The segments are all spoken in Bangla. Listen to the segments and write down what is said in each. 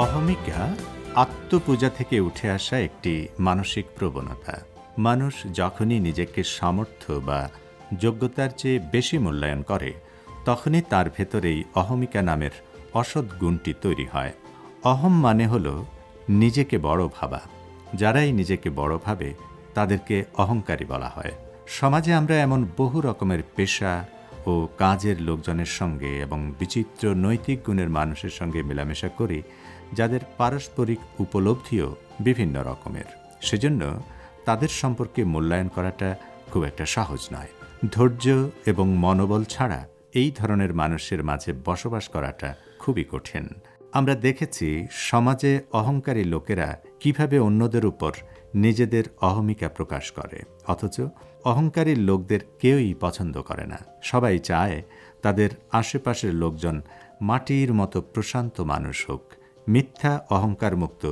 অহমিকা আত্মপূজা থেকে উঠে আসা একটি মানসিক প্রবণতা। মানুষ যখনই নিজেকে সামর্থ্য বা যোগ্যতার চেয়ে বেশি মূল্যায়ন করে, তখনই তার ভেতরেই অহমিকা নামের অসৎ গুণটি তৈরি হয়। অহম মানে হল নিজেকে বড় ভাবা। যারাই নিজেকে বড় ভাবে তাদেরকে অহংকারী বলা হয়। সমাজে আমরা এমন বহু রকমের পেশা ও কাজের লোকজনের সঙ্গে এবং বিচিত্র নৈতিক গুণের মানুষের সঙ্গে মেলামেশা করি, যাদের পারস্পরিক উপলব্ধিও বিভিন্ন রকমের। সেজন্য তাদের সম্পর্কে মূল্যায়ন করাটা খুব একটা সহজ নয়। ধৈর্য এবং মনোবল ছাড়া এই ধরনের মানুষের মাঝে বসবাস করাটা খুবই কঠিন। আমরা দেখেছি সমাজে অহংকারী লোকেরা কিভাবে অন্যদের উপর নিজেদের অহমিকা প্রকাশ করে, অথচ অহংকারী লোকদের কেউই পছন্দ করে না। সবাই চায় তাদের আশেপাশের লোকজন মাটির মতো প্রশান্ত মানুষ হোক, মিথ্যা অহংকারমুক্ত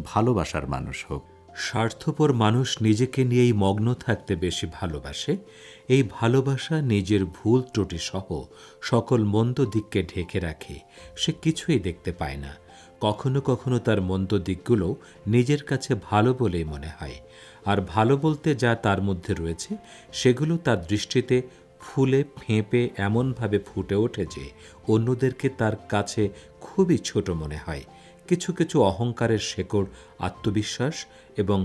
ভালোবাসার মানুষ হোক। স্বার্থপর মানুষ নিজেকে নিয়েই মগ্ন থাকতে বেশি ভালোবাসে। এই ভালোবাসা নিজের ভুল ত্রুটি সহ সকল মন্দ দিককে ঢেকে রাখে। সে কিছুই দেখতে পায় না। কখনো কখনো তার মন্দ দিকগুলো নিজের কাছে ভালো বলেই মনে হয়, আর ভালো বলতে যা তার মধ্যে রয়েছে সেগুলো তার দৃষ্টিতে ফুলে ফেঁপে এমনভাবে ফুটে ওঠে যে অন্যদেরকে তার কাছে খুবই ছোট মনে হয়। কিছু কিছু অহংকারের শেকড় আত্মবিশ্বাস এবং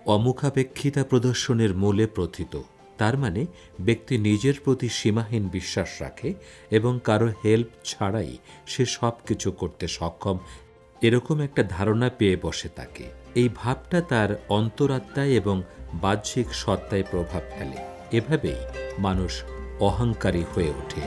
অমুখাপেক্ষিতা প্রদর্শনের মূলে প্রথিত। তার মানে ব্যক্তি নিজের প্রতি সীমাহীন বিশ্বাস রাখে এবং কারো হেল্প ছাড়াই সে সব কিছু করতে সক্ষম, এরকম একটা ধারণা পেয়ে বসে থাকে। এই ভাবটা তার অন্তরাত্মায় এবং বাহ্যিক সত্তায় প্রভাব ফেলে। এভাবেই মানুষ অহংকারী হয়ে ওঠে।